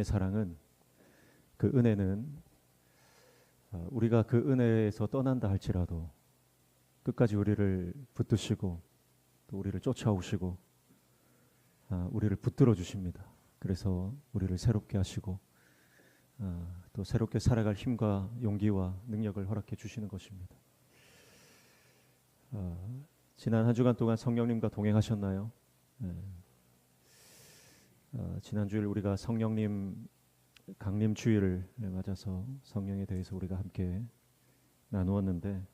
사랑은 그 은혜는 우리가 그 은혜에서 떠난다 할지라도 끝까지 우리를 붙드시고 또 우리를 쫓아오시고 우리를 붙들어 주십니다. 그래서 우리를 새롭게 하시고 또 새롭게 살아갈 힘과 용기와 능력을 허락해 주시는 것입니다. 지난 한 주간 동안 성령님과 동행하셨나요? 네. 지난 주일 우리가 성령님 강림 주일을 맞아서 성령에 대해서 우리가 함께 나누었는데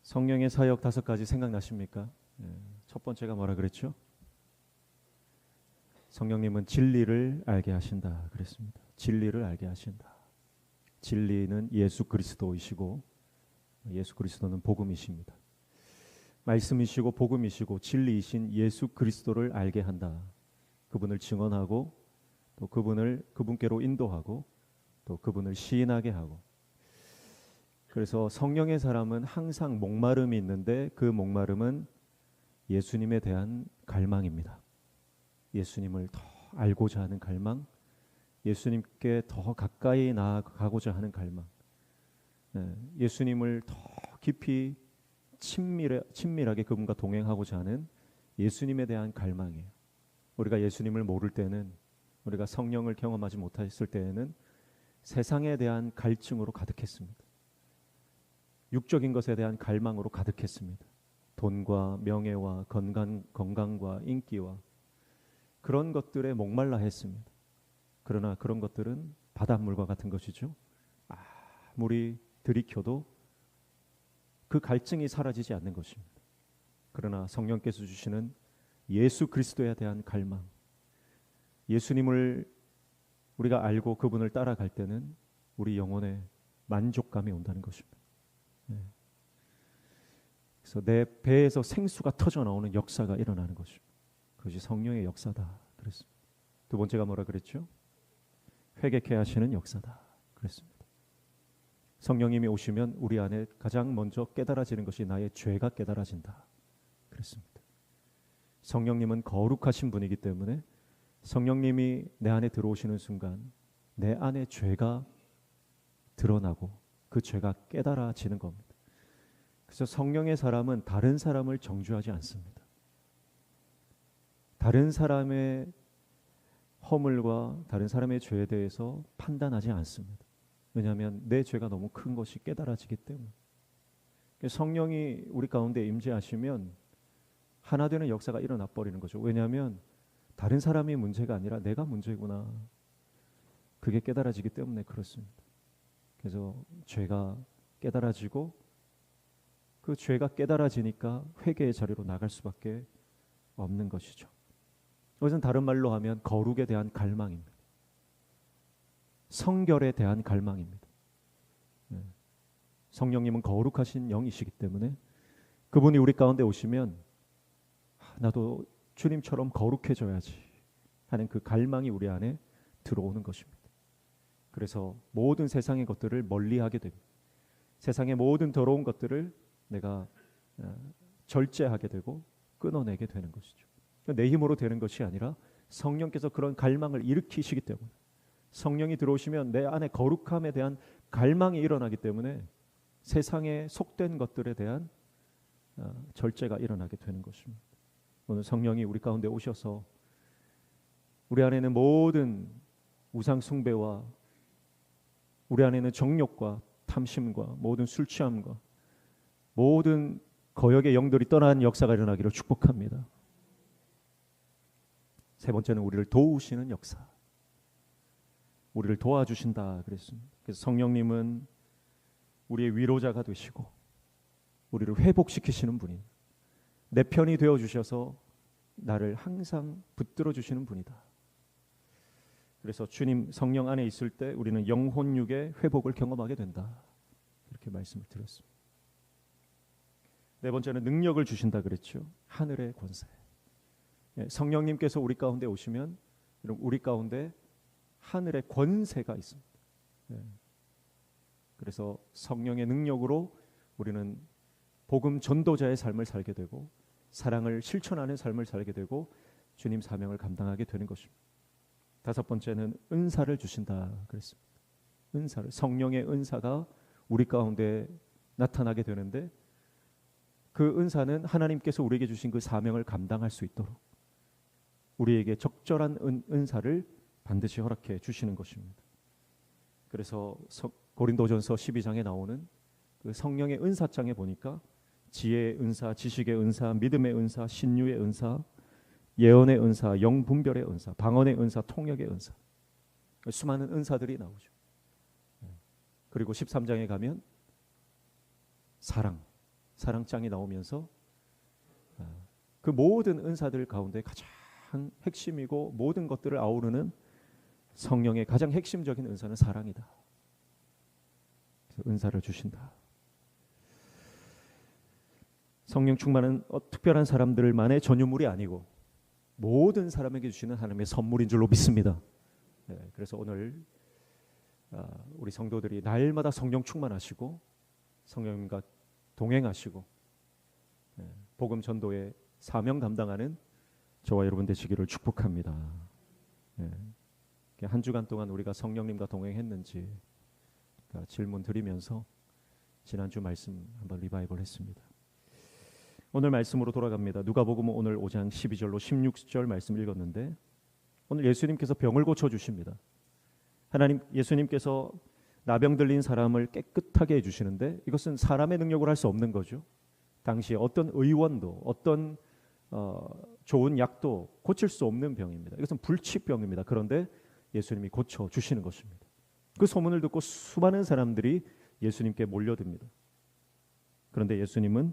성령의 사역 5가지 생각나십니까? 첫 번째가 뭐라 그랬죠? 성령님은 진리를 알게 하신다 그랬습니다. 진리를 알게 하신다. 진리는 예수 그리스도이시고 예수 그리스도는 복음이십니다. 말씀이시고 복음이시고 진리이신 예수 그리스도를 알게 한다. 그분을 증언하고 또 그분께로 인도하고 또 그분을 시인하게 하고. 그래서 성령의 사람은 항상 목마름이 있는데 그 목마름은 예수님에 대한 갈망입니다. 예수님을 더 알고자 하는 갈망, 예수님께 더 가까이 나아가고자 하는 갈망, 예수님을 더 깊이 친밀하게 그분과 동행하고자 하는 예수님에 대한 갈망이에요. 우리가 예수님을 모를 때는, 우리가 성령을 경험하지 못했을 때에는 세상에 대한 갈증으로 가득했습니다. 육적인 것에 대한 갈망으로 가득했습니다. 돈과 명예와 건강과 인기와 그런 것들에 목말라 했습니다. 그러나 그런 것들은 바닷물과 같은 것이죠. 아무리 들이켜도 그 갈증이 사라지지 않는 것입니다. 그러나 성령께서 주시는 예수 그리스도에 대한 갈망, 예수님을 우리가 알고 그분을 따라갈 때는 우리 영혼에 만족감이 온다는 것입니다. 그래서 내 배에서 생수가 터져 나오는 역사가 일어나는 것입니다. 그것이 성령의 역사다 그랬습니다. 두 번째가 뭐라 그랬죠? 회개케 하시는 역사다 그랬습니다. 성령님이 오시면 우리 안에 가장 먼저 깨달아지는 것이 나의 죄가 깨달아진다 그랬습니다. 성령님은 거룩하신 분이기 때문에 성령님이 내 안에 들어오시는 순간 내 안에 죄가 드러나고 그 죄가 깨달아지는 겁니다. 그래서 성령의 사람은 다른 사람을 정죄하지 않습니다. 다른 사람의 허물과 다른 사람의 죄에 대해서 판단하지 않습니다. 왜냐하면 내 죄가 너무 큰 것이 깨달아지기 때문에. 성령이 우리 가운데 임재하시면 하나 되는 역사가 일어나 버리는 거죠. 왜냐하면 다른 사람이 문제가 아니라 내가 문제구나. 그게 깨달아지기 때문에 그렇습니다. 그래서 죄가 깨달아지고 그 죄가 깨달아지니까 회개의 자리로 나갈 수밖에 없는 것이죠. 이것은 다른 말로 하면 거룩에 대한 갈망입니다. 성결에 대한 갈망입니다. 성령님은 거룩하신 영이시기 때문에 그분이 우리 가운데 오시면 나도 주님처럼 거룩해져야지 하는 그 갈망이 우리 안에 들어오는 것입니다. 그래서 모든 세상의 것들을 멀리하게 됩니다. 세상의 모든 더러운 것들을 내가 절제하게 되고 끊어내게 되는 것이죠. 내 힘으로 되는 것이 아니라 성령께서 그런 갈망을 일으키시기 때문에, 성령이 들어오시면 내 안에 거룩함에 대한 갈망이 일어나기 때문에 세상에 속된 것들에 대한 절제가 일어나게 되는 것입니다. 오늘 성령이 우리 가운데 오셔서 우리 안에는 모든 우상 숭배와 우리 안에는 정욕과 탐심과 모든 술 취함과 모든 거역의 영들이 떠나는 역사가 일어나기를 축복합니다. 세 번째는 우리를 도우시는 역사. 우리를 도와주신다 그랬습니다. 그래서 성령님은 우리의 위로자가 되시고 우리를 회복시키시는 분입니다. 내 편이 되어주셔서 나를 항상 붙들어 주시는 분이다. 그래서 주님 성령 안에 있을 때 우리는 영혼육의 회복을 경험하게 된다. 이렇게 말씀을 드렸습니다. 네 번째는 능력을 주신다 그랬죠. 하늘의 권세. 성령님께서 우리 가운데 오시면 우리 가운데 하늘의 권세가 있습니다. 그래서 성령의 능력으로 우리는 복음 전도자의 삶을 살게 되고 사랑을 실천하는 삶을 살게 되고 주님 사명을 감당하게 되는 것입니다. 다섯 번째는 은사를 주신다 그랬습니다. 은사를, 성령의 은사가 우리 가운데 나타나게 되는데 그 은사는 하나님께서 우리에게 주신 그 사명을 감당할 수 있도록 우리에게 적절한 은사를 반드시 허락해 주시는 것입니다. 그래서 고린도전서 12장에 나오는 그 성령의 은사장에 보니까 지혜의 은사, 지식의 은사, 믿음의 은사, 신유의 은사, 예언의 은사, 영분별의 은사, 방언의 은사, 통역의 은사, 수많은 은사들이 나오죠. 그리고 13장에 가면 사랑장이 나오면서 그 모든 은사들 가운데 가장 핵심이고 모든 것들을 아우르는 성령의 가장 핵심적인 은사는 사랑이다. 그래서 은사를 주신다. 성령 충만은 특별한 사람들만의 전유물이 아니고 모든 사람에게 주시는 하나님의 선물인 줄로 믿습니다. 그래서 오늘 우리 성도들이 날마다 성령 충만하시고 성령님과 동행하시고 복음 전도의 사명 감당하는 저와 여러분 되시기를 축복합니다. 한 주간 동안 우리가 성령님과 동행했는지 질문 드리면서 지난주 말씀 한번 리바이벌 했습니다. 오늘 말씀으로 돌아갑니다. 누가복음 오늘 5장 12절로 16절 말씀 읽었는데 오늘 예수님께서 병을 고쳐주십니다. 예수님께서 나병 들린 사람을 깨끗하게 해주시는데 이것은 사람의 능력으로 할 수 없는 거죠. 당시에 어떤 의원도 어떤 좋은 약도 고칠 수 없는 병입니다. 이것은 불치병입니다. 그런데 예수님이 고쳐주시는 것입니다. 그 소문을 듣고 수많은 사람들이 예수님께 몰려듭니다. 그런데 예수님은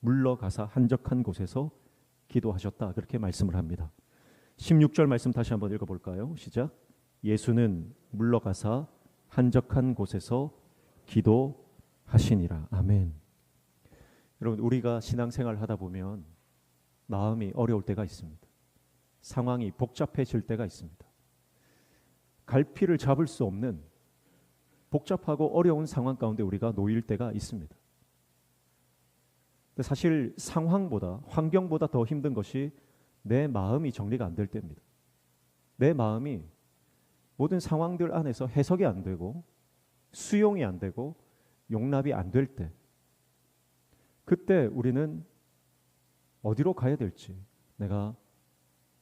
물러가사 한적한 곳에서 기도하셨다. 그렇게 말씀을 합니다. 16절 말씀 다시 한번 읽어볼까요? 시작. 예수는 물러가사 한적한 곳에서 기도하시니라. 아멘. 여러분, 우리가 신앙생활을 하다 보면 마음이 어려울 때가 있습니다. 상황이 복잡해질 때가 있습니다. 갈피를 잡을 수 없는 복잡하고 어려운 상황 가운데 우리가 놓일 때가 있습니다. 근데 사실 상황보다, 환경보다 더 힘든 것이 내 마음이 정리가 안 될 때입니다. 내 마음이 모든 상황들 안에서 해석이 안 되고 수용이 안 되고 용납이 안 될 때, 그때 우리는 어디로 가야 될지, 내가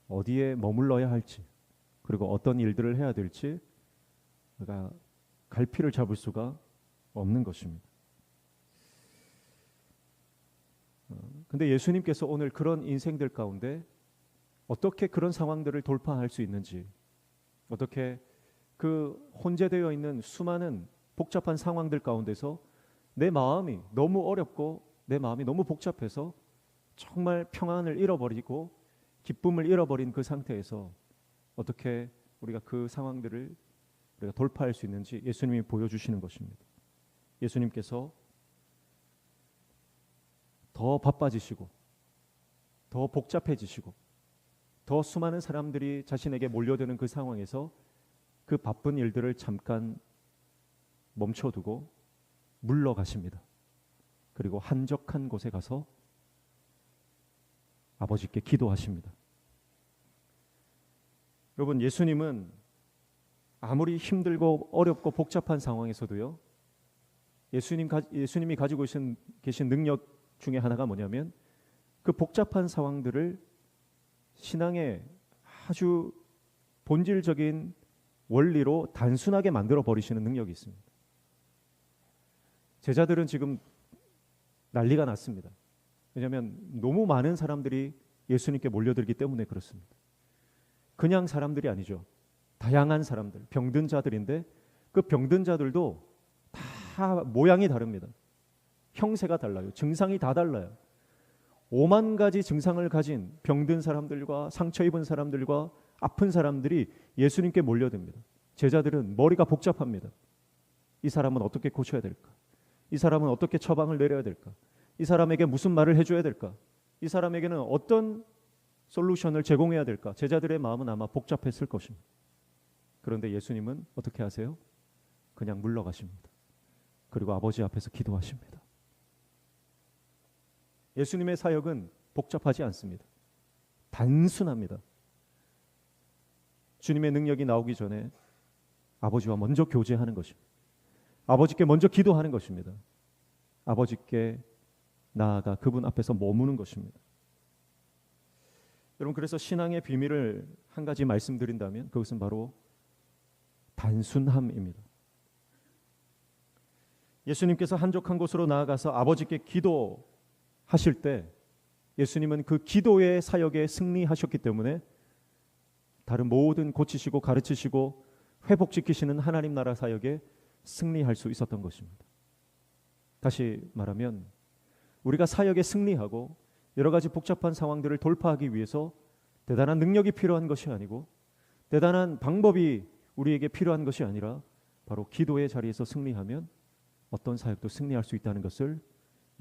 어디에 머물러야 할지, 그리고 어떤 일들을 해야 될지 내가 갈피를 잡을 수가 없는 것입니다. 근데 예수님께서 오늘 그런 인생들 가운데 어떻게 그런 상황들을 돌파할 수 있는지, 어떻게 그 혼재되어 있는 수많은 복잡한 상황들 가운데서 내 마음이 너무 어렵고 내 마음이 너무 복잡해서 정말 평안을 잃어버리고 기쁨을 잃어버린 그 상태에서 어떻게 우리가 그 상황들을 우리가 돌파할 수 있는지 예수님이 보여주시는 것입니다. 예수님께서 더 바빠지시고 더 복잡해지시고 더 수많은 사람들이 자신에게 몰려드는 그 상황에서 그 바쁜 일들을 잠깐 멈춰두고 물러가십니다. 그리고 한적한 곳에 가서 아버지께 기도하십니다. 여러분, 예수님은 아무리 힘들고 어렵고 복잡한 상황에서도요, 예수님이 가지고 계신 능력 중에 하나가 뭐냐면 그 복잡한 상황들을 신앙의 아주 본질적인 원리로 단순하게 만들어 버리시는 능력이 있습니다. 제자들은 지금 난리가 났습니다. 왜냐하면 너무 많은 사람들이 예수님께 몰려들기 때문에 그렇습니다. 그냥 사람들이 아니죠. 다양한 사람들, 병든 자들인데 그 병든 자들도 다 모양이 다릅니다. 형세가 달라요. 증상이 다 달라요. 5만 가지 증상을 가진 병든 사람들과 상처 입은 사람들과 아픈 사람들이 예수님께 몰려듭니다. 제자들은 머리가 복잡합니다. 이 사람은 어떻게 고쳐야 될까? 이 사람은 어떻게 처방을 내려야 될까? 이 사람에게 무슨 말을 해줘야 될까? 이 사람에게는 어떤 솔루션을 제공해야 될까? 제자들의 마음은 아마 복잡했을 것입니다. 그런데 예수님은 어떻게 하세요? 그냥 물러가십니다. 그리고 아버지 앞에서 기도하십니다. 예수님의 사역은 복잡하지 않습니다. 단순합니다. 주님의 능력이 나오기 전에 아버지와 먼저 교제하는 것입니다. 아버지께 먼저 기도하는 것입니다. 아버지께 나아가 그분 앞에서 머무는 것입니다. 여러분, 그래서 신앙의 비밀을 한 가지 말씀드린다면 그것은 바로 단순함입니다. 예수님께서 한적한 곳으로 나아가서 아버지께 기도하실 때 예수님은 그 기도의 사역에 승리하셨기 때문에 다른 모든 고치시고 가르치시고 회복시키시는 하나님 나라 사역에 승리할 수 있었던 것입니다. 다시 말하면 우리가 사역에 승리하고 여러 가지 복잡한 상황들을 돌파하기 위해서 대단한 능력이 필요한 것이 아니고 대단한 방법이 우리에게 필요한 것이 아니라 바로 기도의 자리에서 승리하면 어떤 사역도 승리할 수 있다는 것을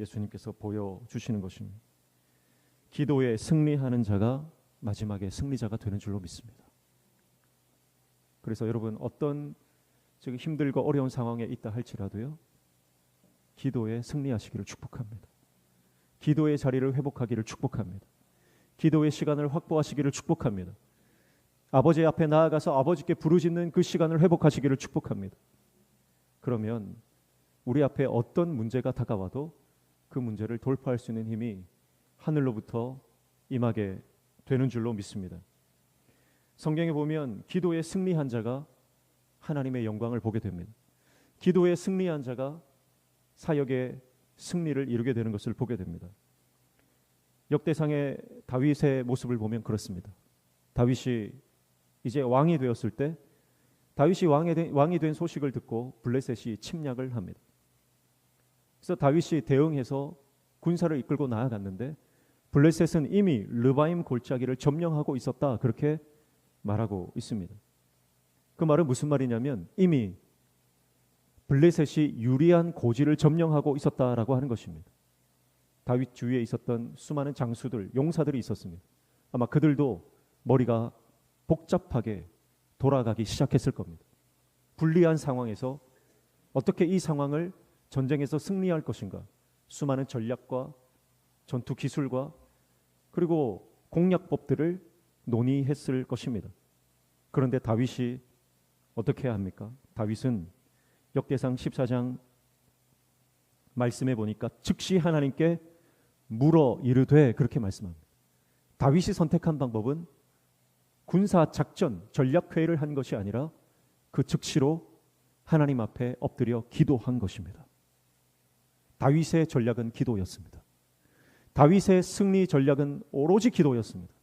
예수님께서 보여주시는 것입니다. 기도에 승리하는 자가 마지막에 승리자가 되는 줄로 믿습니다. 그래서 여러분, 어떤 지금 힘들고 어려운 상황에 있다 할지라도요, 기도에 승리하시기를 축복합니다. 기도의 자리를 회복하기를 축복합니다. 기도의 시간을 확보하시기를 축복합니다. 아버지 앞에 나아가서 아버지께 부르짖는 그 시간을 회복하시기를 축복합니다. 그러면 우리 앞에 어떤 문제가 다가와도 그 문제를 돌파할 수 있는 힘이 하늘로부터 임하게 되는 줄로 믿습니다. 성경에 보면 기도에 승리한 자가 하나님의 영광을 보게 됩니다. 기도에 승리한 자가 사역의 승리를 이루게 되는 것을 보게 됩니다. 역대상의 다윗의 모습을 보면 그렇습니다. 다윗이 이제 왕이 되었을 때 다윗이 왕이 된 소식을 듣고 블레셋이 침략을 합니다. 그래서 다윗이 대응해서 군사를 이끌고 나아갔는데 블레셋은 이미 르바임 골짜기를 점령하고 있었다, 그렇게 말하고 있습니다. 그 말은 무슨 말이냐면 이미 블레셋이 유리한 고지를 점령하고 있었다라고 하는 것입니다. 다윗 주위에 있었던 수많은 장수들, 용사들이 있었습니다. 아마 그들도 머리가 복잡하게 돌아가기 시작했을 겁니다. 불리한 상황에서 어떻게 이 상황을 전쟁에서 승리할 것인가, 수많은 전략과 전투 기술과 그리고 공략법들을 논의했을 것입니다. 그런데 다윗이 어떻게 합니까? 다윗은 역대상 14장 말씀해 보니까 즉시 하나님께 물어 이르되, 그렇게 말씀합니다. 다윗이 선택한 방법은 군사 작전, 전략 회의를 한 것이 아니라 그 즉시로 하나님 앞에 엎드려 기도한 것입니다. 다윗의 전략은 기도였습니다. 다윗의 승리 전략은 오로지 기도였습니다.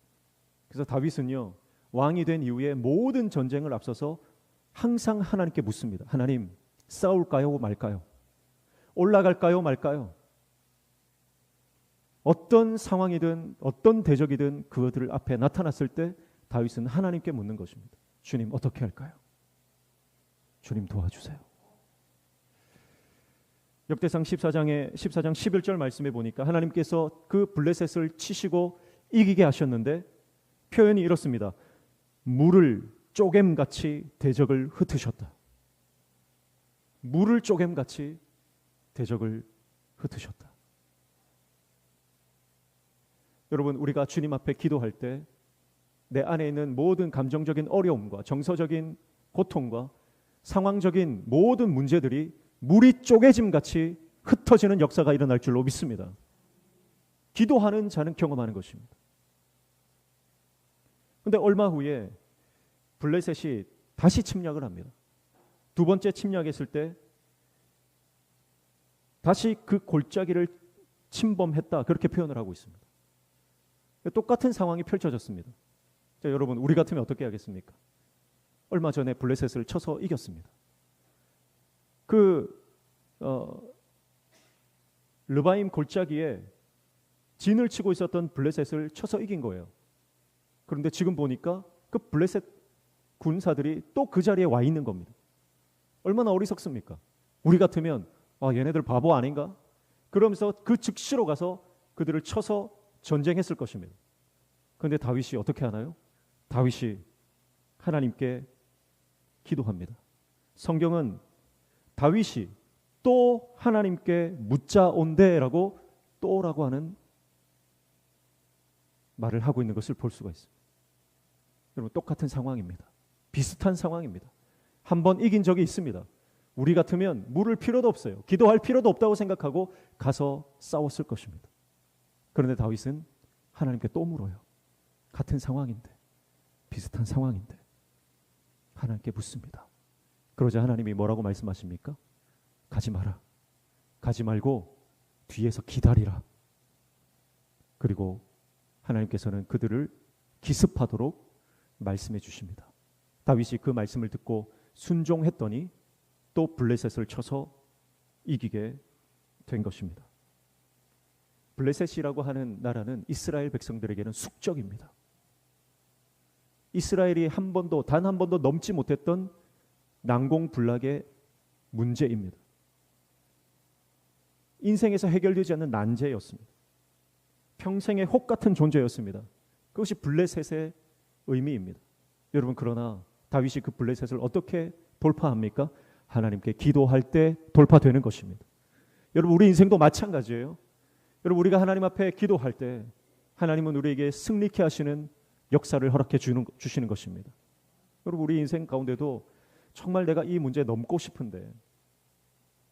그래서 다윗은요, 왕이 된 이후에 모든 전쟁을 앞서서 항상 하나님께 묻습니다. 하나님, 싸울까요 말까요? 올라갈까요 말까요? 어떤 상황이든 어떤 대적이든 그것들 앞에 나타났을 때 다윗은 하나님께 묻는 것입니다. 주님, 어떻게 할까요? 주님, 도와주세요. 역대상 14장 11절 말씀해 보니까 하나님께서 그 블레셋을 치시고 이기게 하셨는데 표현이 이렇습니다. 물을 쪼갰같이 대적을 흩으셨다. 물을 쪼갰같이 대적을 흩으셨다. 여러분, 우리가 주님 앞에 기도할 때 내 안에 있는 모든 감정적인 어려움과 정서적인 고통과 상황적인 모든 문제들이 물이 쪼개짐같이 흩어지는 역사가 일어날 줄로 믿습니다. 기도하는 자는 경험하는 것입니다. 그런데 얼마 후에 블레셋이 다시 침략을 합니다. 두 번째 침략했을 때 다시 그 골짜기를 침범했다, 그렇게 표현을 하고 있습니다. 똑같은 상황이 펼쳐졌습니다. 자, 여러분, 우리 같으면 어떻게 하겠습니까? 얼마 전에 블레셋을 쳐서 이겼습니다. 르바임 골짜기에 진을 치고 있었던 블레셋을 쳐서 이긴 거예요. 그런데 지금 보니까 그 블레셋 군사들이 또 그 자리에 와 있는 겁니다. 얼마나 어리석습니까? 우리 같으면 얘네들 바보 아닌가? 그러면서 그 즉시로 가서 그들을 쳐서 전쟁했을 것입니다. 그런데 다윗이 어떻게 하나요? 다윗이 하나님께 기도합니다. 성경은 다윗이 또 하나님께 묻자온대라고 또라고 하는 말을 하고 있는 것을 볼 수가 있습니다. 여러분, 똑같은 상황입니다. 비슷한 상황입니다. 한번 이긴 적이 있습니다. 우리 같으면 물을 필요도 없어요. 기도할 필요도 없다고 생각하고 가서 싸웠을 것입니다. 그런데 다윗은 하나님께 또 물어요. 같은 상황인데, 비슷한 상황인데 하나님께 묻습니다. 그러자 하나님이 뭐라고 말씀하십니까? 가지 마라. 가지 말고 뒤에서 기다리라. 그리고 하나님께서는 그들을 기습하도록 말씀해 주십니다. 다윗이 그 말씀을 듣고 순종했더니 또 블레셋을 쳐서 이기게 된 것입니다. 블레셋이라고 하는 나라는 이스라엘 백성들에게는 숙적입니다. 이스라엘이 단 한 번도 넘지 못했던 난공불락의 문제입니다. 인생에서 해결되지 않는 난제였습니다. 평생의 혹 같은 존재였습니다. 그것이 블레셋의 의미입니다. 여러분, 그러나 다윗이 그 블레셋을 어떻게 돌파합니까? 하나님께 기도할 때 돌파되는 것입니다. 여러분, 우리 인생도 마찬가지예요. 여러분, 우리가 하나님 앞에 기도할 때 하나님은 우리에게 승리케 하시는 역사를 허락해 주시는 것입니다. 여러분, 우리 인생 가운데도 정말 내가 이 문제 넘고 싶은데,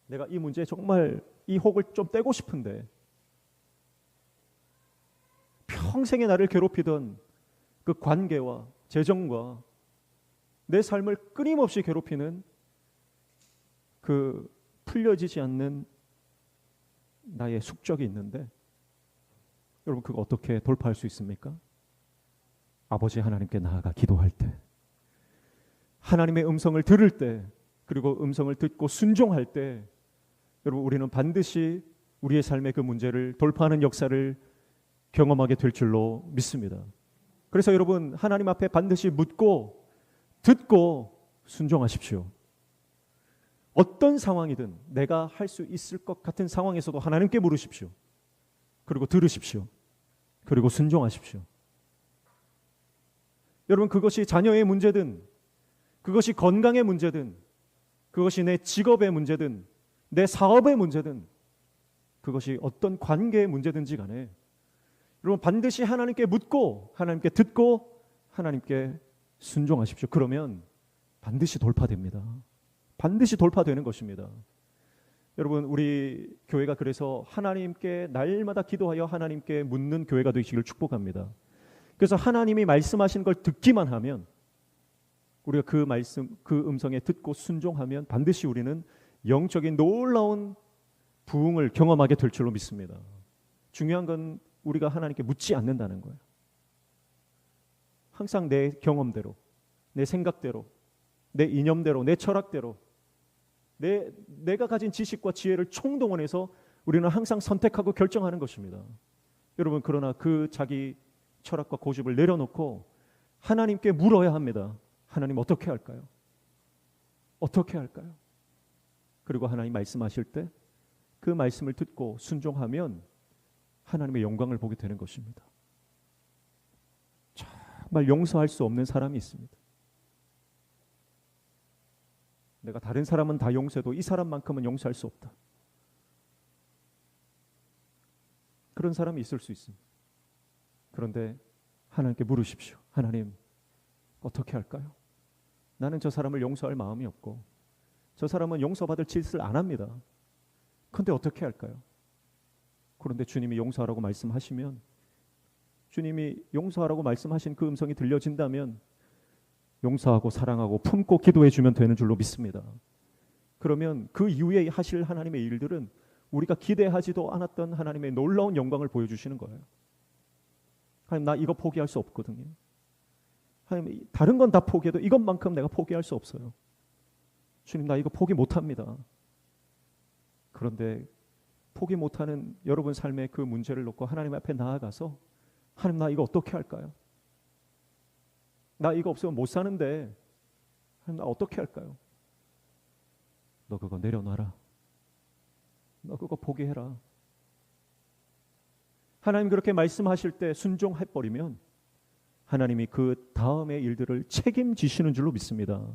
내가 이 문제 정말 이 혹을 좀 떼고 싶은데, 평생에 나를 괴롭히던 그 관계와 재정과 내 삶을 끊임없이 괴롭히는 그 풀려지지 않는 나의 숙적이 있는데, 여러분, 그거 어떻게 돌파할 수 있습니까? 아버지 하나님께 나아가 기도할 때, 하나님의 음성을 들을 때, 그리고 음성을 듣고 순종할 때, 여러분, 우리는 반드시 우리의 삶의 그 문제를 돌파하는 역사를 경험하게 될 줄로 믿습니다. 그래서 여러분, 하나님 앞에 반드시 묻고 듣고 순종하십시오. 어떤 상황이든 내가 할 수 있을 것 같은 상황에서도 하나님께 물으십시오. 그리고 들으십시오. 그리고 순종하십시오. 여러분, 그것이 자녀의 문제든, 그것이 건강의 문제든, 그것이 내 직업의 문제든, 내 사업의 문제든, 그것이 어떤 관계의 문제든지 간에 여러분, 반드시 하나님께 묻고 하나님께 듣고 하나님께 순종하십시오. 그러면 반드시 돌파됩니다. 반드시 돌파되는 것입니다. 여러분, 우리 교회가 그래서 하나님께 날마다 기도하여 하나님께 묻는 교회가 되시기를 축복합니다. 그래서 하나님이 말씀하신 걸 듣기만 하면, 우리가 그 말씀, 그 음성에 듣고 순종하면 반드시 우리는 영적인 놀라운 부흥을 경험하게 될 줄로 믿습니다. 중요한 건 우리가 하나님께 묻지 않는다는 거예요. 항상 내 경험대로, 내 생각대로, 내 이념대로, 내 철학대로, 내가 가진 지식과 지혜를 총동원해서 우리는 항상 선택하고 결정하는 것입니다. 여러분, 그러나 그 자기 철학과 고집을 내려놓고 하나님께 물어야 합니다. 하나님, 어떻게 할까요? 어떻게 할까요? 그리고 하나님 말씀하실 때 그 말씀을 듣고 순종하면 하나님의 영광을 보게 되는 것입니다. 정말 용서할 수 없는 사람이 있습니다. 내가 다른 사람은 다 용서해도 이 사람만큼은 용서할 수 없다. 그런 사람이 있을 수 있습니다. 그런데 하나님께 물으십시오. 하나님, 어떻게 할까요? 나는 저 사람을 용서할 마음이 없고 저 사람은 용서받을 짓을 안 합니다. 그런데 어떻게 할까요? 그런데 주님이 용서하라고 말씀하시면, 주님이 용서하라고 말씀하신 그 음성이 들려진다면 용서하고 사랑하고 품고 기도해 주면 되는 줄로 믿습니다. 그러면 그 이후에 하실 하나님의 일들은 우리가 기대하지도 않았던 하나님의 놀라운 영광을 보여주시는 거예요. 하나님, 나 이거 포기할 수 없거든요. 하나님, 다른 건 다 포기해도 이것만큼 내가 포기할 수 없어요. 주님, 나 이거 포기 못합니다. 그런데 포기 못하는 여러분 삶의 그 문제를 놓고 하나님 앞에 나아가서, 하나님, 나 이거 어떻게 할까요? 나 이거 없으면 못 사는데 하나님, 나 어떻게 할까요? 너 그거 내려놔라. 너 그거 포기해라. 하나님 그렇게 말씀하실 때 순종해버리면 하나님이 그 다음의 일들을 책임지시는 줄로 믿습니다.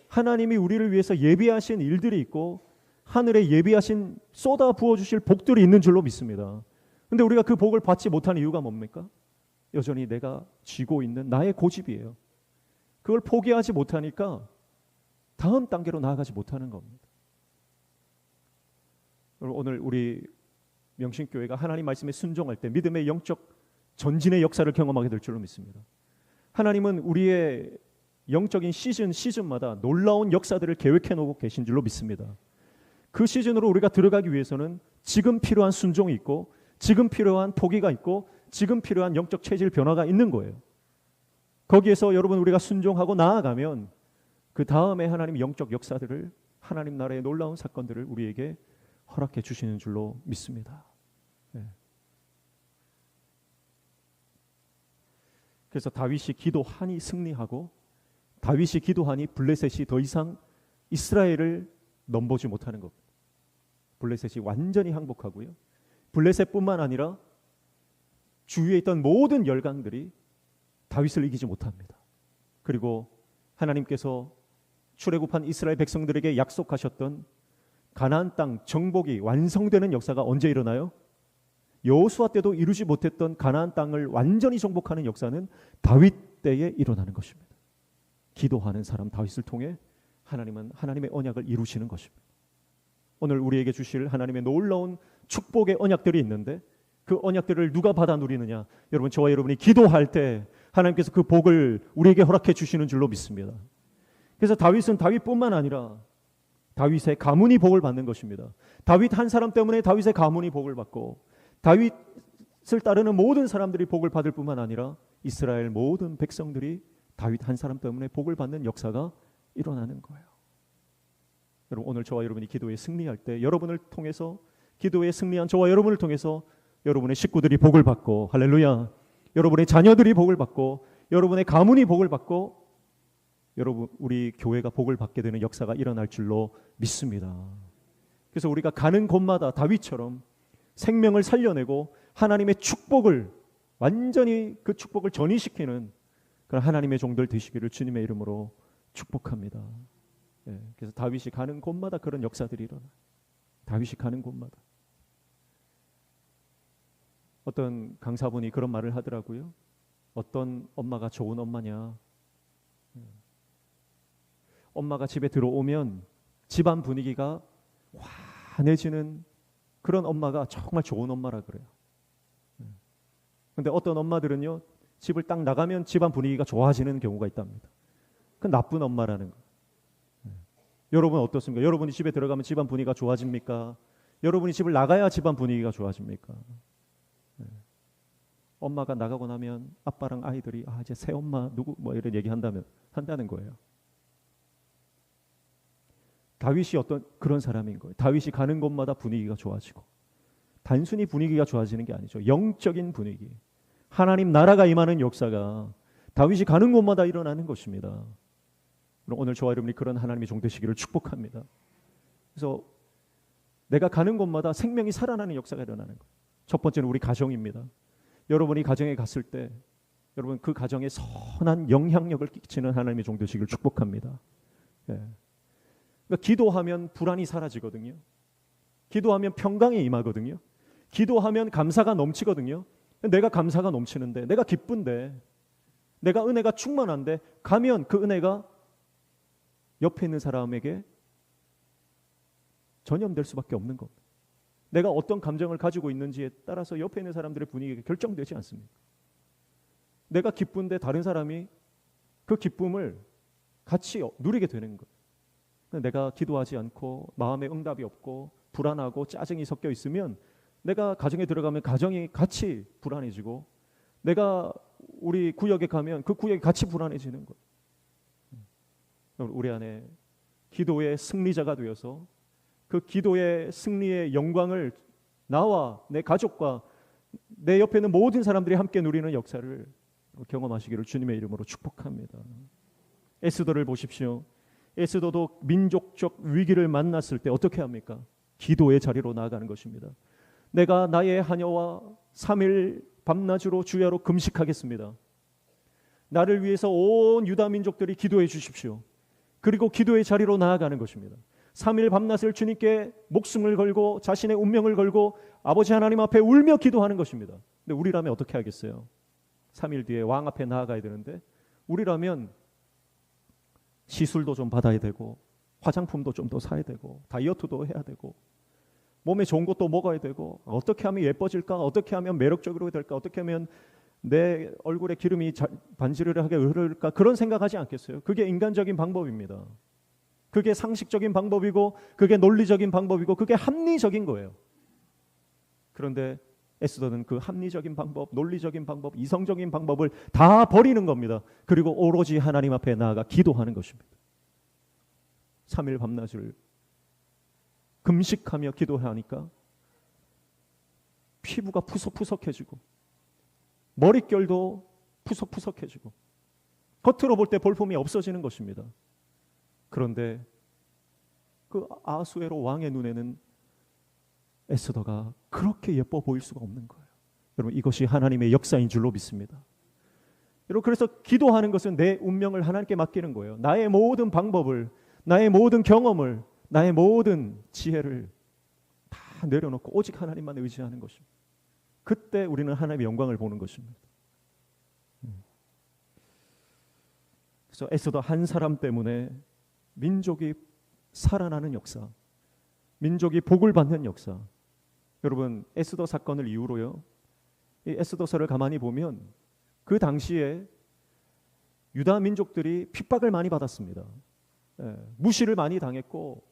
하나님이 우리를 위해서 예비하신 일들이 있고 하늘에 예비하신 쏟아 부어주실 복들이 있는 줄로 믿습니다. 그런데 우리가 그 복을 받지 못하는 이유가 뭡니까? 여전히 내가 쥐고 있는 나의 고집이에요. 그걸 포기하지 못하니까 다음 단계로 나아가지 못하는 겁니다. 오늘 우리 명신교회가 하나님 말씀에 순종할 때 믿음의 영적 전진의 역사를 경험하게 될 줄로 믿습니다. 하나님은 우리의 영적인 시즌마다 놀라운 역사들을 계획해 놓고 계신 줄로 믿습니다. 그 시즌으로 우리가 들어가기 위해서는 지금 필요한 순종이 있고, 지금 필요한 포기가 있고, 지금 필요한 영적 체질 변화가 있는 거예요. 거기에서 여러분 우리가 순종하고 나아가면 그 다음에 하나님 영적 역사들을, 하나님 나라의 놀라운 사건들을 우리에게 허락해 주시는 줄로 믿습니다. 네. 그래서 다윗이 기도하니 승리하고, 다윗이 기도하니 블레셋이 더 이상 이스라엘을 넘보지 못하는 겁니다. 블레셋이 완전히 항복하고요. 블레셋뿐만 아니라 주위에 있던 모든 열강들이 다윗을 이기지 못합니다. 그리고 하나님께서 출애굽한 이스라엘 백성들에게 약속하셨던 가나안 땅 정복이 완성되는 역사가 언제 일어나요? 여호수아 때도 이루지 못했던 가나안 땅을 완전히 정복하는 역사는 다윗 때에 일어나는 것입니다. 기도하는 사람 다윗을 통해 하나님은 하나님의 언약을 이루시는 것입니다. 오늘 우리에게 주실 하나님의 놀라운 축복의 언약들이 있는데 그 언약들을 누가 받아 누리느냐? 여러분, 저와 여러분이 기도할 때 하나님께서 그 복을 우리에게 허락해 주시는 줄로 믿습니다. 그래서 다윗은 다윗뿐만 아니라 다윗의 가문이 복을 받는 것입니다. 다윗 한 사람 때문에 다윗의 가문이 복을 받고, 다윗을 따르는 모든 사람들이 복을 받을 뿐만 아니라 이스라엘 모든 백성들이 다윗 한 사람 때문에 복을 받는 역사가 일어나는 거예요. 여러분, 오늘 저와 여러분이 기도에 승리할 때 여러분을 통해서, 기도에 승리한 저와 여러분을 통해서 여러분의 식구들이 복을 받고, 할렐루야, 여러분의 자녀들이 복을 받고, 여러분의 가문이 복을 받고, 여러분 우리 교회가 복을 받게 되는 역사가 일어날 줄로 믿습니다. 그래서 우리가 가는 곳마다 다윗처럼 생명을 살려내고 하나님의 축복을 완전히 그 축복을 전이시키는 그런 하나님의 종들 되시기를 주님의 이름으로 축복합니다. 예, 그래서 다윗이 가는 곳마다 그런 역사들이 일어나요. 다윗이 가는 곳마다. 어떤 강사분이 그런 말을 하더라고요. 어떤 엄마가 좋은 엄마냐? 엄마가 집에 들어오면 집안 분위기가 환해지는 그런 엄마가 정말 좋은 엄마라 그래요. 그런데 어떤 엄마들은요, 집을 딱 나가면 집안 분위기가 좋아지는 경우가 있답니다. 그건 나쁜 엄마라는 거예요. 여러분 어떻습니까? 여러분이 집에 들어가면 집안 분위기가 좋아집니까? 여러분이 집을 나가야 집안 분위기가 좋아집니까? 엄마가 나가고 나면 아빠랑 아이들이 이제 새 엄마 누구 뭐 이런 얘기 한다는 거예요. 다윗이 어떤 그런 사람인 거예요. 다윗이 가는 곳마다 분위기가 좋아지고, 단순히 분위기가 좋아지는 게 아니죠. 영적인 분위기, 하나님 나라가 임하는 역사가 다윗이 가는 곳마다 일어나는 것입니다. 오늘 저와 여러분이 그런 하나님의 종 되시기를 축복합니다. 그래서 내가 가는 곳마다 생명이 살아나는 역사가 일어나는 거예요. 첫 번째는 우리 가정입니다. 여러분이 가정에 갔을 때 여러분 그 가정에 선한 영향력을 끼치는 하나님의 종 되시기를 축복합니다. 예. 그러니까 기도하면 불안이 사라지거든요. 기도하면 평강이 임하거든요. 기도하면 감사가 넘치거든요. 내가 감사가 넘치는데, 내가 기쁜데, 내가 은혜가 충만한데 가면 그 은혜가 옆에 있는 사람에게 전염될 수밖에 없는 겁니다. 내가 어떤 감정을 가지고 있는지에 따라서 옆에 있는 사람들의 분위기가 결정되지 않습니다. 내가 기쁜데 다른 사람이 그 기쁨을 같이 누리게 되는 거예요. 내가 기도하지 않고 마음에 응답이 없고 불안하고 짜증이 섞여 있으면 내가 가정에 들어가면 가정이 같이 불안해지고, 내가 우리 구역에 가면 그 구역이 같이 불안해지는 거예요. 우리 안에 기도의 승리자가 되어서 그 기도의 승리의 영광을 나와 내 가족과 내 옆에 있는 모든 사람들이 함께 누리는 역사를 경험하시기를 주님의 이름으로 축복합니다. 에스더를 보십시오. 에스더도 민족적 위기를 만났을 때 어떻게 합니까? 기도의 자리로 나아가는 것입니다. 내가 나의 하녀와 3일 밤낮으로 주야로 금식하겠습니다. 나를 위해서 온 유다 민족들이 기도해 주십시오. 그리고 기도의 자리로 나아가는 것입니다. 3일 밤낮을 주님께 목숨을 걸고 자신의 운명을 걸고 아버지 하나님 앞에 울며 기도하는 것입니다. 근데 우리라면 어떻게 하겠어요? 3일 뒤에 왕 앞에 나아가야 되는데 우리라면 시술도 좀 받아야 되고 화장품도 좀 더 사야 되고 다이어트도 해야 되고 몸에 좋은 것도 먹어야 되고 어떻게 하면 예뻐질까? 어떻게 하면 매력적으로 될까? 어떻게 하면 내 얼굴에 기름이 반지르르하게 흐를까? 그런 생각하지 않겠어요? 그게 인간적인 방법입니다. 그게 상식적인 방법이고 그게 논리적인 방법이고 그게 합리적인 거예요. 그런데 에스더는 그 합리적인 방법, 논리적인 방법, 이성적인 방법을 다 버리는 겁니다. 그리고 오로지 하나님 앞에 나아가 기도하는 것입니다. 3일 밤낮을 금식하며 기도하니까 피부가 푸석푸석해지고 머릿결도 푸석푸석해지고 겉으로 볼 때 볼품이 없어지는 것입니다. 그런데 그 아수에로 왕의 눈에는 에스더가 그렇게 예뻐 보일 수가 없는 거예요. 여러분, 이것이 하나님의 역사인 줄로 믿습니다. 여러분, 그래서 기도하는 것은 내 운명을 하나님께 맡기는 거예요. 나의 모든 방법을, 나의 모든 경험을, 나의 모든 지혜를 다 내려놓고 오직 하나님만 의지하는 것입니다. 그때 우리는 하나님의 영광을 보는 것입니다. 그래서 에스더 한 사람 때문에 민족이 살아나는 역사, 민족이 복을 받는 역사. 여러분, 에스더 사건을 이후로요, 이 에스더서를 가만히 보면 그 당시에 유다 민족들이 핍박을 많이 받았습니다. 무시를 많이 당했고,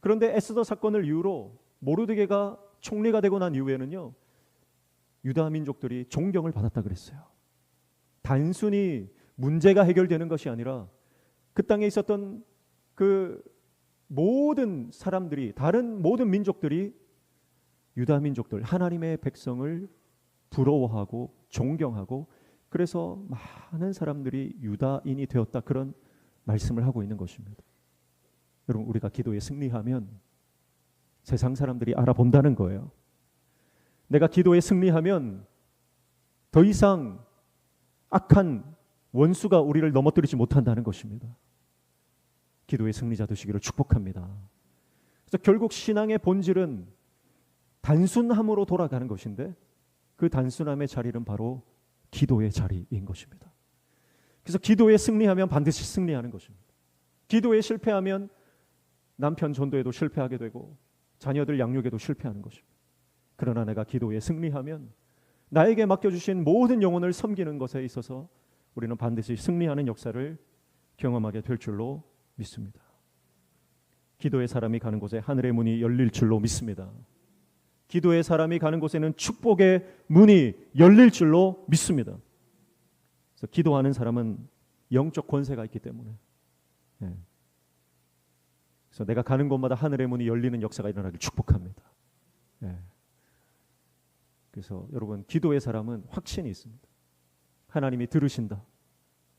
그런데 에스더 사건을 이후로 모르드게가 총리가 되고 난 이후에는요, 유다 민족들이 존경을 받았다 그랬어요. 단순히 문제가 해결되는 것이 아니라 그 땅에 있었던 그 모든 사람들이, 다른 모든 민족들이 유다 민족들, 하나님의 백성을 부러워하고 존경하고, 그래서 많은 사람들이 유다인이 되었다, 그런 말씀을 하고 있는 것입니다. 여러분, 우리가 기도에 승리하면 세상 사람들이 알아본다는 거예요. 내가 기도에 승리하면 더 이상 악한 원수가 우리를 넘어뜨리지 못한다는 것입니다. 기도의 승리자 되시기를 축복합니다. 그래서 결국 신앙의 본질은 단순함으로 돌아가는 것인데, 그 단순함의 자리는 바로 기도의 자리인 것입니다. 그래서 기도에 승리하면 반드시 승리하는 것입니다. 기도에 실패하면 남편 전도에도 실패하게 되고 자녀들 양육에도 실패하는 것입니다. 그러나 내가 기도에 승리하면 나에게 맡겨주신 모든 영혼을 섬기는 것에 있어서 우리는 반드시 승리하는 역사를 경험하게 될 줄로 믿습니다. 기도의 사람이 가는 곳에 하늘의 문이 열릴 줄로 믿습니다. 기도의 사람이 가는 곳에는 축복의 문이 열릴 줄로 믿습니다. 그래서 기도하는 사람은 영적 권세가 있기 때문에, 그래서 내가 가는 곳마다 하늘의 문이 열리는 역사가 일어나길 축복합니다. 그래서 여러분, 기도의 사람은 확신이 있습니다. 하나님이 들으신다,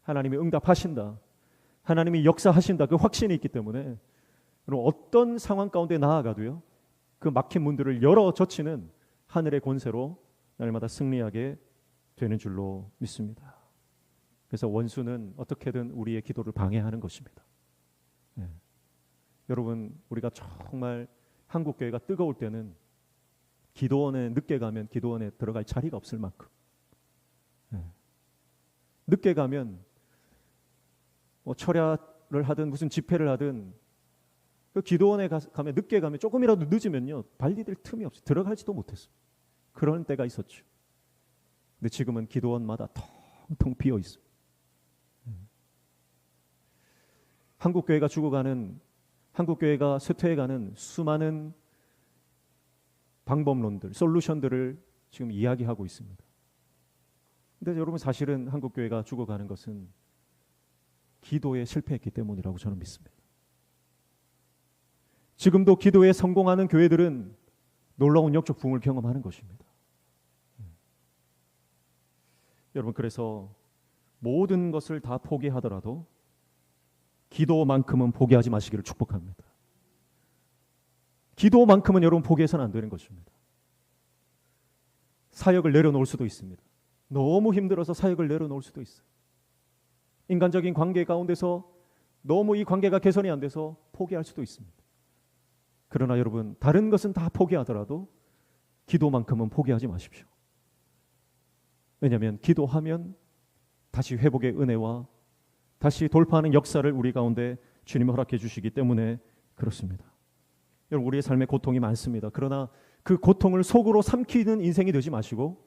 하나님이 응답하신다, 하나님이 역사하신다, 그 확신이 있기 때문에 여러분, 어떤 상황 가운데 나아가도요, 그 막힌 문들을 열어 젖히는 하늘의 권세로 날마다 승리하게 되는 줄로 믿습니다. 그래서 원수는 어떻게든 우리의 기도를 방해하는 것입니다. 여러분, 우리가 정말 한국교회가 뜨거울 때는 기도원에 늦게 가면 기도원에 들어갈 자리가 없을 만큼, 늦게 가면 뭐 철야를 하든 무슨 집회를 하든 그 기도원에 가면, 늦게 가면, 조금이라도 늦으면요, 발디딜 틈이 없어요. 들어가지도 못했어요. 그런 때가 있었죠. 근데 지금은 기도원마다 텅텅 비어 있어요. 한국교회가 죽어가는, 한국교회가 쇠퇴해가는 수많은 방법론들, 솔루션들을 지금 이야기하고 있습니다. 근데 여러분, 사실은 한국교회가 죽어가는 것은 기도에 실패했기 때문이라고 저는 믿습니다. 지금도 기도에 성공하는 교회들은 놀라운 영적 부흥을 경험하는 것입니다. 여러분, 그래서 모든 것을 다 포기하더라도 기도만큼은 포기하지 마시기를 축복합니다. 기도만큼은 여러분 포기해서는 안 되는 것입니다. 사역을 내려놓을 수도 있습니다. 너무 힘들어서 사역을 내려놓을 수도 있어요. 인간적인 관계 가운데서 너무 이 관계가 개선이 안 돼서 포기할 수도 있습니다. 그러나 여러분, 다른 것은 다 포기하더라도 기도만큼은 포기하지 마십시오. 왜냐하면 기도하면 다시 회복의 은혜와 다시 돌파하는 역사를 우리 가운데 주님이 허락해 주시기 때문에 그렇습니다. 여러분, 우리의 삶에 고통이 많습니다. 그러나 그 고통을 속으로 삼키는 인생이 되지 마시고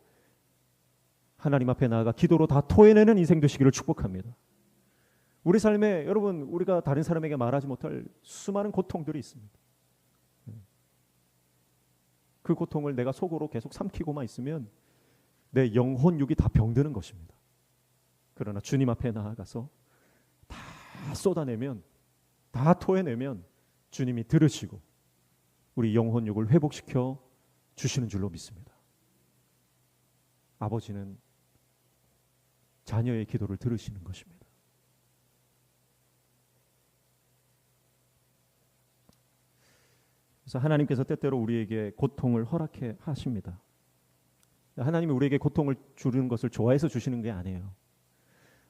하나님 앞에 나아가 기도로 다 토해내는 인생 되시기를 축복합니다. 우리 삶에 여러분, 우리가 다른 사람에게 말하지 못할 수많은 고통들이 있습니다. 그 고통을 내가 속으로 계속 삼키고만 있으면 내 영혼 육이 다 병드는 것입니다. 그러나 주님 앞에 나아가서 다 쏟아내면, 다 토해내면 주님이 들으시고 우리 영혼 육을 회복시켜 주시는 줄로 믿습니다. 아버지는 자녀의 기도를 들으시는 것입니다. 그래서 하나님께서 때때로 우리에게 고통을 허락해 하십니다. 하나님이 우리에게 고통을 주는 것을 좋아해서 주시는 게 아니에요.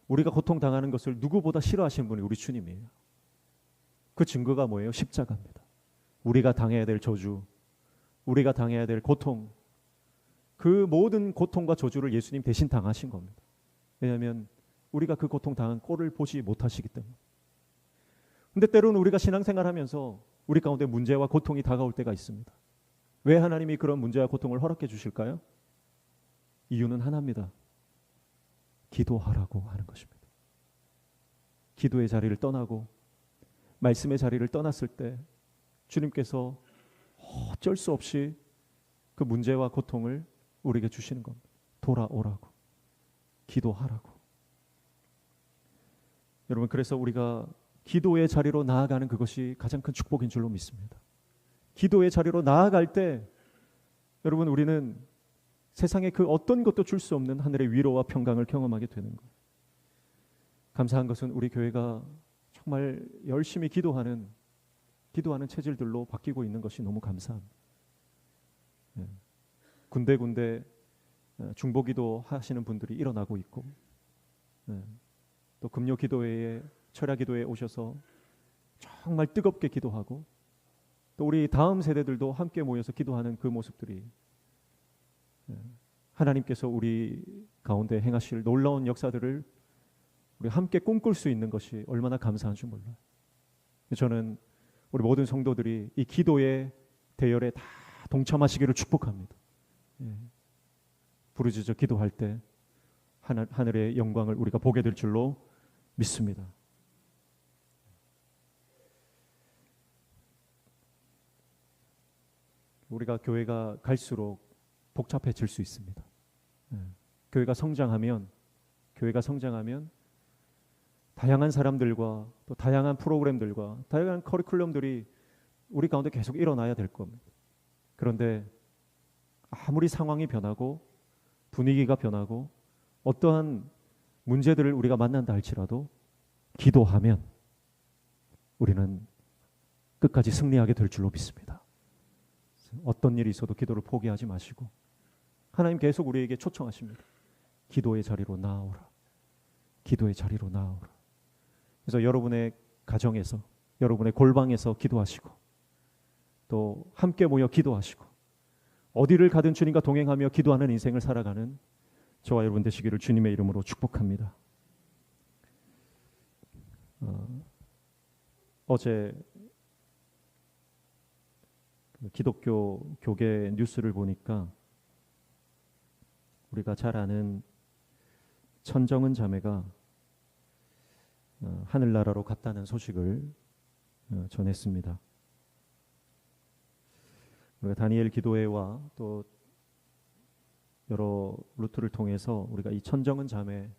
우리가 고통당하는 것을 누구보다 싫어하시는 분이 우리 주님이에요. 그 증거가 뭐예요? 십자가입니다. 우리가 당해야 될 저주, 우리가 당해야 될 고통, 그 모든 고통과 저주를 예수님 대신 당하신 겁니다. 왜냐하면 우리가 그 고통 당한 꼴을 보지 못하시기 때문에. 근데 때로는 우리가 신앙생활하면서 우리 가운데 문제와 고통이 다가올 때가 있습니다. 왜 하나님이 그런 문제와 고통을 허락해 주실까요? 이유는 하나입니다. 기도하라고 하는 것입니다. 기도의 자리를 떠나고 말씀의 자리를 떠났을 때 주님께서 어쩔 수 없이 그 문제와 고통을 우리에게 주시는 겁니다. 돌아오라고, 기도하라고. 여러분, 그래서 우리가 기도의 자리로 나아가는 그것이 가장 큰 축복인 줄로 믿습니다. 기도의 자리로 나아갈 때 여러분, 우리는 세상에 그 어떤 것도 줄 수 없는 하늘의 위로와 평강을 경험하게 되는 거예요. 감사한 것은 우리 교회가 정말 열심히 기도하는 체질들로 바뀌고 있는 것이 너무 감사합니다. 군데군데 중보기도 하시는 분들이 일어나고 있고, 또 금요기도회에, 철야기도에 오셔서 정말 뜨겁게 기도하고, 또 우리 다음 세대들도 함께 모여서 기도하는 그 모습들이 하나님께서 우리 가운데 행하실 놀라운 역사들을 우리 함께 꿈꿀 수 있는 것이 얼마나 감사한 줄 몰라요. 저는 우리 모든 성도들이 이 기도의 대열에 다 동참하시기를 축복합니다. 부르짖어 기도할 때 하늘의 영광을 우리가 보게 될 줄로 믿습니다. 우리가 교회가 갈수록 복잡해질 수 있습니다. 교회가 성장하면 다양한 사람들과 또 다양한 프로그램들과 다양한 커리큘럼들이 우리 가운데 계속 일어나야 될 겁니다. 그런데 아무리 상황이 변하고 분위기가 변하고 어떠한 문제들을 우리가 만난다 할지라도 기도하면 우리는 끝까지 승리하게 될 줄로 믿습니다. 어떤 일이 있어도 기도를 포기하지 마시고 하나님 계속 우리에게 초청하십니다. 기도의 자리로 나아오라. 기도의 자리로 나아오라. 그래서 여러분의 가정에서, 여러분의 골방에서 기도하시고 또 함께 모여 기도하시고 어디를 가든 주님과 동행하며 기도하는 인생을 살아가는 저와 여러분 되시기를 주님의 이름으로 축복합니다. 어제 기독교 교계 뉴스를 보니까 우리가 잘 아는 천정은 자매가 하늘나라로 갔다는 소식을 전했습니다. 우리가 다니엘 기도회와 또 여러 루트를 통해서 우리가 이 천정은 자매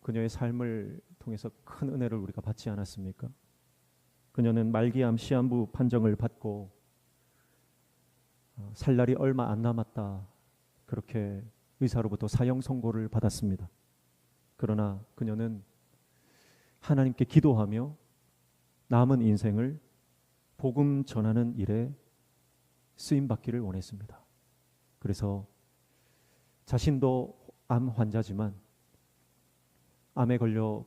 그녀의 삶을 통해서 큰 은혜를 우리가 받지 않았습니까? 그녀는 말기암 시한부 판정을 받고 살 날이 얼마 안 남았다, 그렇게 의사로부터 사형 선고를 받았습니다. 그러나 그녀는 하나님께 기도하며 남은 인생을 복음 전하는 일에 쓰임받기를 원했습니다. 그래서 자신도 암 환자지만 암에 걸려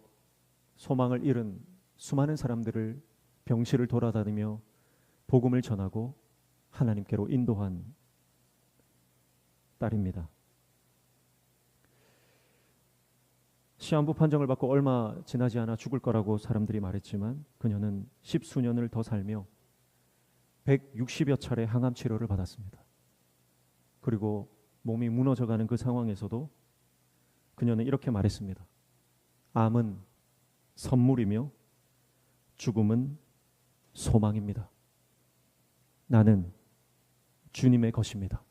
소망을 잃은 수많은 사람들을 병실을 돌아다니며 복음을 전하고 하나님께로 인도한 딸입니다. 시한부 판정을 받고 얼마 지나지 않아 죽을 거라고 사람들이 말했지만 그녀는 10수년을 더 살며 160여 차례 항암 치료를 받았습니다. 그리고 몸이 무너져가는 그 상황에서도 그녀는 이렇게 말했습니다. 암은 선물이며 죽음은 소망입니다. 나는 주님의 것입니다.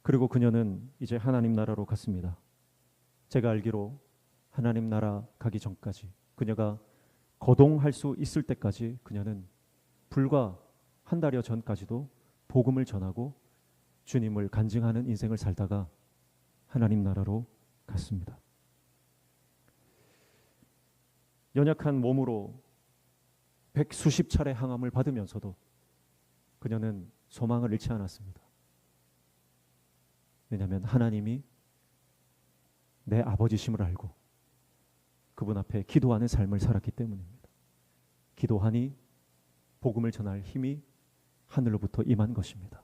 그리고 그녀는 이제 하나님 나라로 갔습니다. 제가 알기로 하나님 나라 가기 전까지, 그녀가 거동할 수 있을 때까지 그녀는 불과 한 달여 전까지도 복음을 전하고 주님을 간증하는 인생을 살다가 하나님 나라로 갔습니다. 연약한 몸으로 100수십 차례 항암을 받으면서도 그녀는 소망을 잃지 않았습니다. 왜냐하면 하나님이 내 아버지심을 알고 그분 앞에 기도하는 삶을 살았기 때문입니다. 기도하니 복음을 전할 힘이 하늘로부터 임한 것입니다.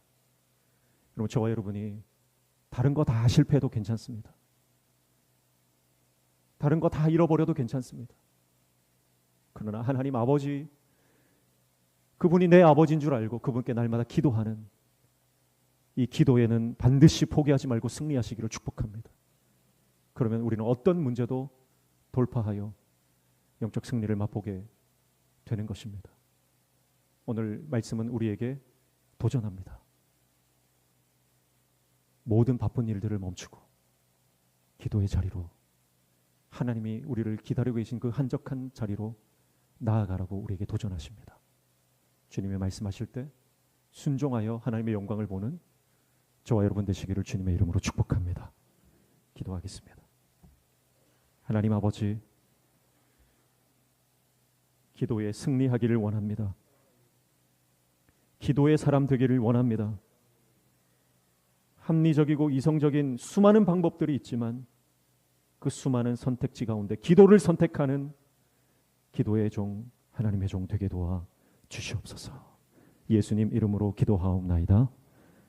여러분, 저와 여러분이 다른 거 다 실패해도 괜찮습니다. 다른 거 다 잃어버려도 괜찮습니다. 그러나 하나님 아버지, 그분이 내 아버지인 줄 알고 그분께 날마다 기도하는 이 기도에는 반드시 포기하지 말고 승리하시기를 축복합니다. 그러면 우리는 어떤 문제도 돌파하여 영적 승리를 맛보게 되는 것입니다. 오늘 말씀은 우리에게 도전합니다. 모든 바쁜 일들을 멈추고 기도의 자리로, 하나님이 우리를 기다리고 계신 그 한적한 자리로 나아가라고 우리에게 도전하십니다. 주님의 말씀하실 때 순종하여 하나님의 영광을 보는 저와 여러분 되시기를 주님의 이름으로 축복합니다. 기도하겠습니다. 하나님 아버지, 기도에 승리하기를 원합니다. 기도의 사람 되기를 원합니다. 합리적이고 이성적인 수많은 방법들이 있지만 그 수많은 선택지 가운데 기도를 선택하는 기도의 종, 하나님의 종 되게 도와 주시옵소서. 예수님 이름으로 기도하옵나이다.